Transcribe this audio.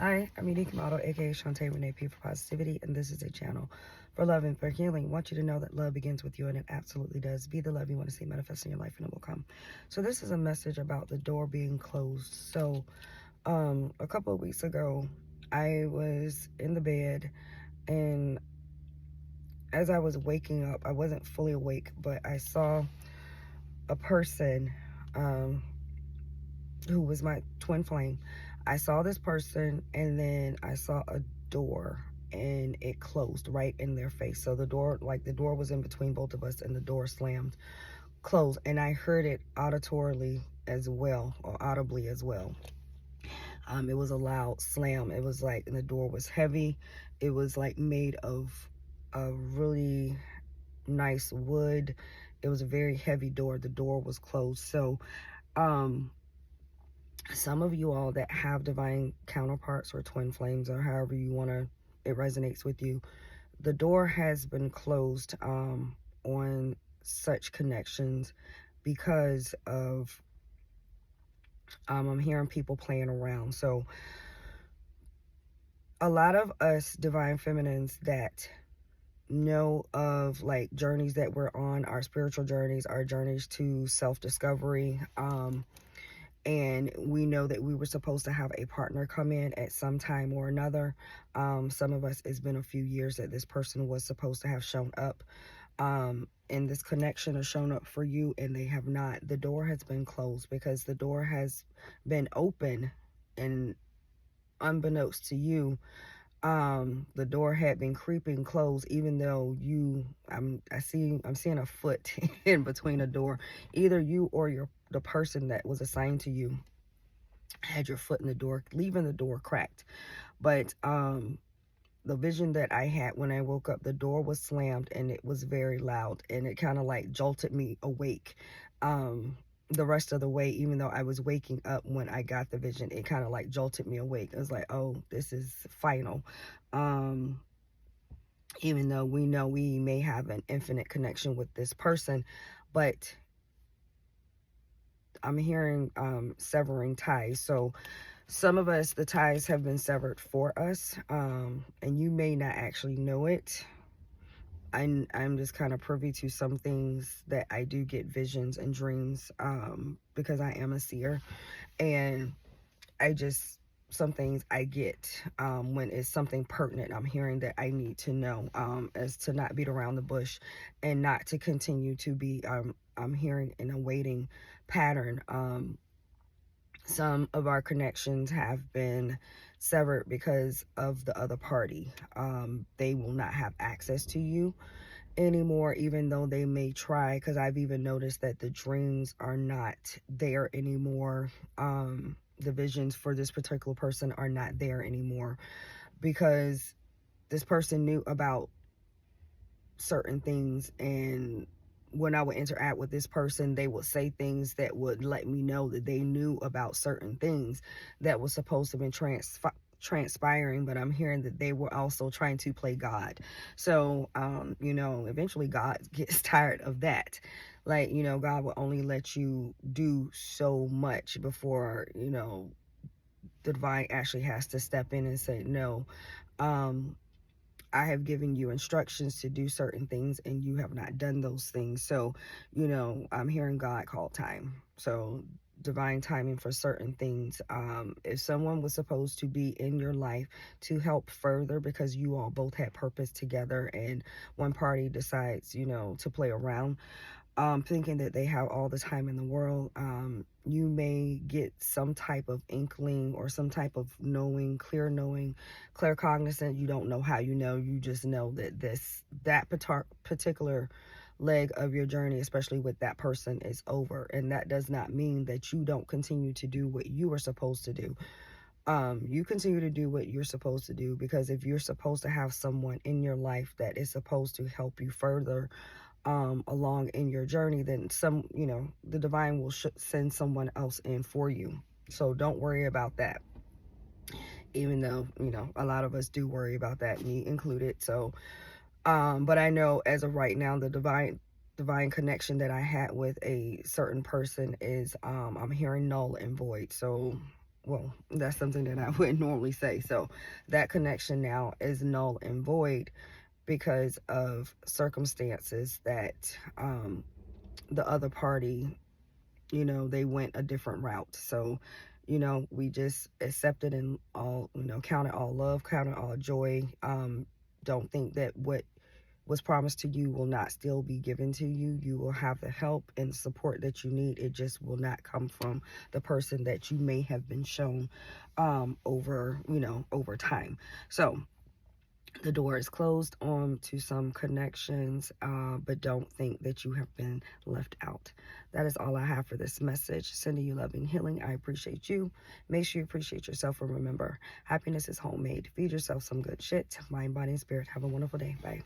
Hi, I'm Unique Model, aka Shantae Renee P for Positivity, and this is a channel for love and for healing. I want you to know that love begins with you, and it absolutely does. Be the love you want to see manifest in your life, and it will come. So this is a message about the door being closed. So, a couple of weeks ago, I was in the bed, and as I was waking up, I wasn't fully awake, but I saw a person, um, who was my twin flame. I saw this person, and then I saw a door, and it closed right in their face. So the door, like the door was in between both of us, and the door slammed closed, and I heard it auditorily as well, or audibly as well. It was a loud slam. It was like, and the door was heavy. It was like made of a really nice wood. It was a very heavy door. The door was closed. So, some of you all that have divine counterparts or twin flames, or however you want to, it resonates with you, the door has been closed on such connections because of I'm hearing people playing around. So a lot of us divine feminines that know of like journeys that we're on, our spiritual journeys, our journeys to self-discovery, and we know that we were supposed to have a partner come in at some time or another. Some of us, it's been a few years that this person was supposed to have shown up, and this connection has shown up for you, and they have not. The door has been closed because the door has been open, and unbeknownst to you, the door had been creeping closed, even though I'm seeing a foot in between a door. Either you or the person that was assigned to you had your foot in the door, leaving the door cracked. But the vision that I had when I woke up, the door was slammed, and it was very loud, and it kind of like jolted me awake. The rest of the way, even though I was waking up when I got the vision, it kind of like jolted me awake. It was like, oh, this is final. Um, Even though we know we may have an infinite connection with this person, but I'm hearing severing ties. So some of us, the ties have been severed for us, and you may not actually know it. I'm just kind of privy to some things that I do get visions and dreams, because I am a seer, and I just, some things I get when it's something pertinent. I'm hearing that I need to know, as to not beat around the bush, and not to continue to be. I'm hearing in a waiting pattern. Some of our connections have been severed because of the other party. They will not have access to you anymore, even though they may try, because I've even noticed that the dreams are not there anymore. The visions for this particular person are not there anymore, because this person knew about certain things, and when I would interact with this person, they would say things that would let me know that they knew about certain things that was supposed to have been transpiring, but I'm hearing that they were also trying to play God. So, eventually God gets tired of that. Like, God will only let you do so much before, the divine actually has to step in and say, no, I have given you instructions to do certain things, and you have not done those things. So, I'm hearing God call time. So divine timing for certain things. If someone was supposed to be in your life to help further, because you all both had purpose together, and one party decides, to play around, thinking that they have all the time in the world, you may get some type of inkling or some type of knowing, clear cognizant. You don't know how you know. You just know that that particular leg of your journey, especially with that person, is over. And that does not mean that you don't continue to do what you are supposed to do. You continue to do what you're supposed to do, because if you're supposed to have someone in your life that is supposed to help you further along in your journey, then the divine will send someone else in for you. So don't worry about that, even though a lot of us do worry about that, me included. So but I know as of right now, the divine connection that I had with a certain person is I'm hearing null and void. So well, that's something that I wouldn't normally say. So that connection now is null and void because of circumstances that the other party, they went a different route. So, we just accepted and all, counted all love, counted all joy. Don't think that what was promised to you will not still be given to you. You will have the help and support that you need. It just will not come from the person that you may have been shown over time. So the door is closed on to some connections, but don't think that you have been left out. That is all I have for this message. Sending you loving healing. I appreciate you. Make sure you appreciate yourself, and remember, happiness is homemade. Feed yourself some good shit. Mind, body, and spirit. Have a wonderful day. Bye.